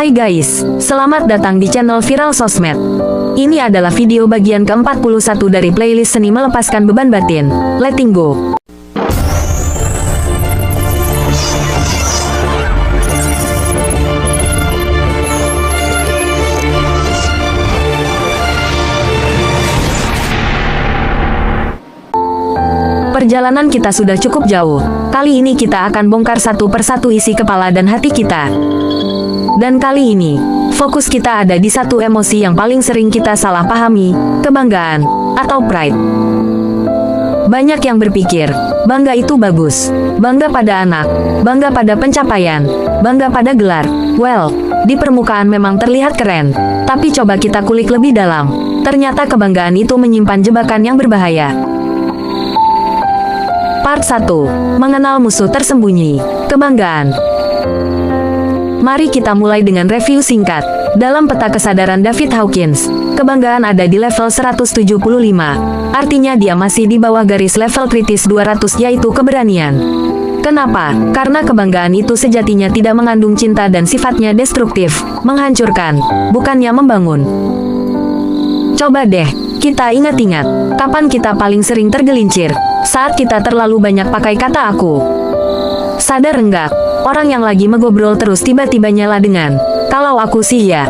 Hai guys, selamat datang di channel Viral Sosmed. Ini adalah video bagian ke-41 dari playlist seni melepaskan beban batin. Letting go. Perjalanan kita sudah cukup jauh. Kali ini kita akan bongkar satu persatu isi kepala dan hati kita. Dan kali ini, fokus kita ada di satu emosi yang paling sering kita salah pahami, kebanggaan, atau pride. Banyak yang berpikir, bangga itu bagus. Bangga pada anak, bangga pada pencapaian, bangga pada gelar. Well, di permukaan memang terlihat keren. Tapi coba kita kulik lebih dalam. Ternyata kebanggaan itu menyimpan jebakan yang berbahaya. Part 1. Mengenal musuh tersembunyi. Kebanggaan. Mari kita mulai dengan review singkat. Dalam peta kesadaran David Hawkins, kebanggaan ada di level 175. Artinya dia masih di bawah garis level kritis 200 yaitu keberanian. Kenapa? Karena kebanggaan itu sejatinya tidak mengandung cinta dan sifatnya destruktif, menghancurkan, bukannya membangun. Coba deh, kita ingat-ingat, kapan kita paling sering tergelincir? Saat kita terlalu banyak pakai kata aku. Sadar enggak? Orang yang lagi mengobrol terus tiba-tiba nyela dengan, kalau aku sih ya.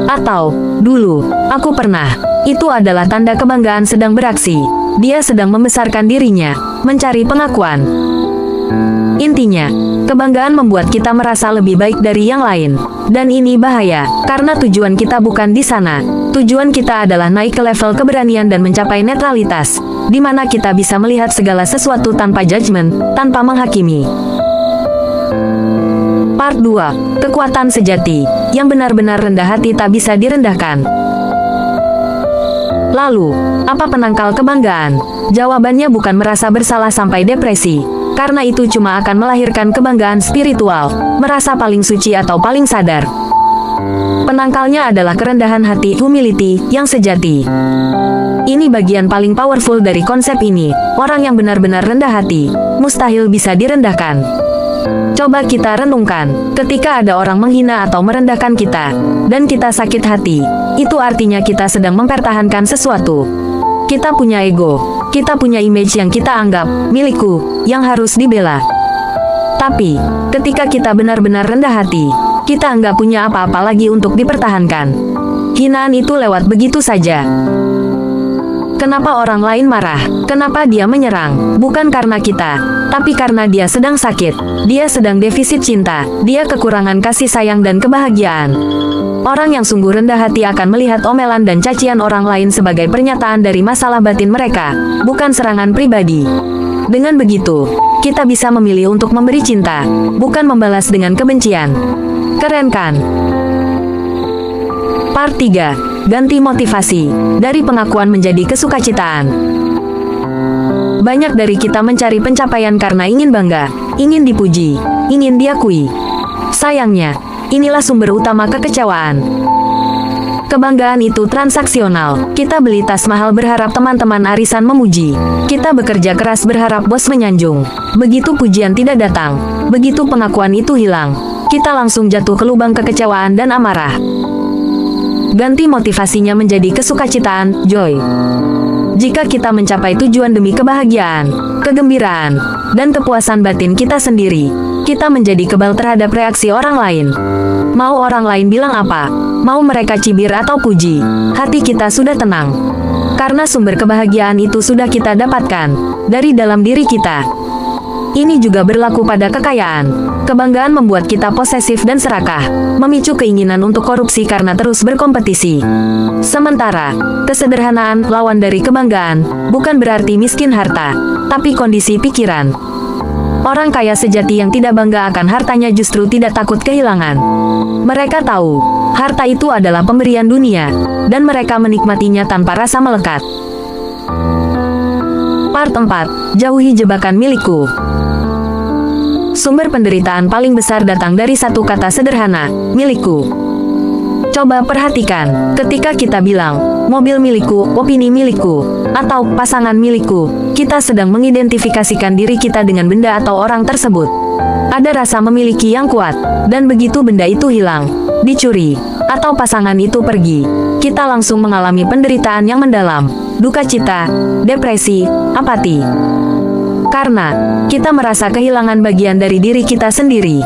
Atau, dulu, aku pernah. Itu adalah tanda kebanggaan sedang beraksi. Dia sedang membesarkan dirinya, mencari pengakuan. Intinya, kebanggaan membuat kita merasa lebih baik dari yang lain. Dan ini bahaya, karena tujuan kita bukan di sana. Tujuan kita adalah naik ke level keberanian dan mencapai netralitas, di mana kita bisa melihat segala sesuatu tanpa judgement, tanpa menghakimi. Part 2. Kekuatan sejati, yang benar-benar rendah hati tak bisa direndahkan. Lalu, apa penangkal kebanggaan? Jawabannya bukan merasa bersalah sampai depresi. Karena itu cuma akan melahirkan kebanggaan spiritual, merasa paling suci atau paling sadar. Penangkalnya adalah kerendahan hati, humility, yang sejati. Ini bagian paling powerful dari konsep ini. Orang yang benar-benar rendah hati, mustahil bisa direndahkan. Coba kita renungkan, ketika ada orang menghina atau merendahkan kita, dan kita sakit hati, itu artinya kita sedang mempertahankan sesuatu. Kita punya ego, kita punya image yang kita anggap milikku, yang harus dibela. Tapi, ketika kita benar-benar rendah hati, kita nggak punya apa-apa lagi untuk dipertahankan. Hinaan itu lewat begitu saja. Kenapa orang lain marah? Kenapa dia menyerang? Bukan karena kita, tapi karena dia sedang sakit. Dia sedang defisit cinta. Dia kekurangan kasih sayang dan kebahagiaan. Orang yang sungguh rendah hati akan melihat omelan dan cacian orang lain sebagai pernyataan dari masalah batin mereka, bukan serangan pribadi. Dengan begitu, kita bisa memilih untuk memberi cinta, bukan membalas dengan kebencian. Keren kan? Part 3. Ganti motivasi, dari pengakuan menjadi kesukacitaan. Banyak dari kita mencari pencapaian karena ingin bangga, ingin dipuji, ingin diakui. Sayangnya, inilah sumber utama kekecewaan. Kebanggaan itu transaksional. Kita beli tas mahal berharap teman-teman arisan memuji. Kita bekerja keras berharap bos menyanjung. Begitu pujian tidak datang, begitu pengakuan itu hilang, kita langsung jatuh ke lubang kekecewaan dan amarah. Ganti motivasinya menjadi kesukacitaan, joy. Jika kita mencapai tujuan demi kebahagiaan, kegembiraan, dan kepuasan batin kita sendiri, kita menjadi kebal terhadap reaksi orang lain. Mau orang lain bilang apa, mau mereka cibir atau puji, hati kita sudah tenang. Karena sumber kebahagiaan itu sudah kita dapatkan dari dalam diri kita. Ini juga berlaku pada kekayaan. Kebanggaan membuat kita posesif dan serakah, memicu keinginan untuk korupsi karena terus berkompetisi. Sementara, kesederhanaan, lawan dari kebanggaan, bukan berarti miskin harta, tapi kondisi pikiran. Orang kaya sejati yang tidak bangga akan hartanya justru tidak takut kehilangan. Mereka tahu, harta itu adalah pemberian dunia, dan mereka menikmatinya tanpa rasa melekat. Part 4. Jauhi jebakan milikku. Sumber penderitaan paling besar datang dari satu kata sederhana, milikku. Coba perhatikan, ketika kita bilang, mobil milikku, opini milikku, atau pasangan milikku, kita sedang mengidentifikasikan diri kita dengan benda atau orang tersebut. Ada rasa memiliki yang kuat, dan begitu benda itu hilang, dicuri, atau pasangan itu pergi, kita langsung mengalami penderitaan yang mendalam, duka cita, depresi, apati. Karena kita merasa kehilangan bagian dari diri kita sendiri.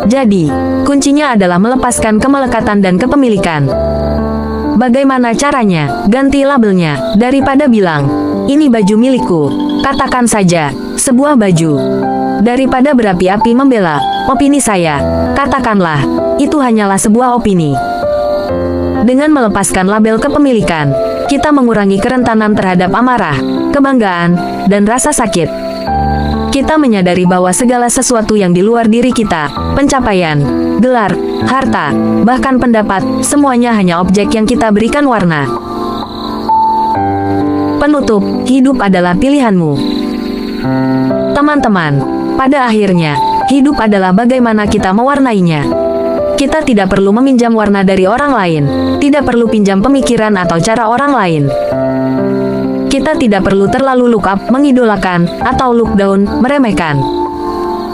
Jadi, kuncinya adalah melepaskan kemelekatan dan kepemilikan. Bagaimana caranya? Ganti labelnya. Daripada bilang, ini baju milikku, katakan saja, sebuah baju. Daripada berapi-api membela opini saya, katakanlah, itu hanyalah sebuah opini. Dengan melepaskan label kepemilikan, kita mengurangi kerentanan terhadap amarah, kebanggaan, dan rasa sakit. Kita menyadari bahwa segala sesuatu yang di luar diri kita, pencapaian, gelar, harta, bahkan pendapat, semuanya hanya objek yang kita berikan warna. Penutup, hidup adalah pilihanmu. Teman-teman, pada akhirnya, hidup adalah bagaimana kita mewarnainya. Kita tidak perlu meminjam warna dari orang lain, tidak perlu pinjam pemikiran atau cara orang lain. Kita tidak perlu terlalu look up, mengidolakan, atau look down, meremehkan.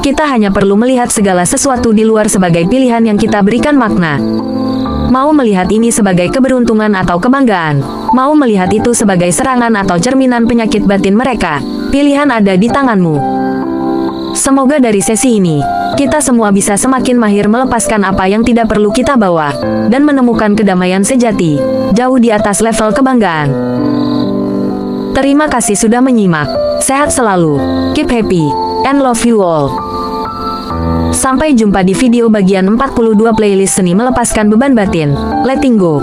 Kita hanya perlu melihat segala sesuatu di luar sebagai pilihan yang kita berikan makna. Mau melihat ini sebagai keberuntungan atau kebanggaan, mau melihat itu sebagai serangan atau cerminan penyakit batin mereka, pilihan ada di tanganmu. Semoga dari sesi ini, kita semua bisa semakin mahir melepaskan apa yang tidak perlu kita bawa, dan menemukan kedamaian sejati, jauh di atas level kebanggaan. Terima kasih sudah menyimak. Sehat selalu, keep happy, and love you all. Sampai jumpa di video bagian 42 playlist seni melepaskan beban batin, letting go.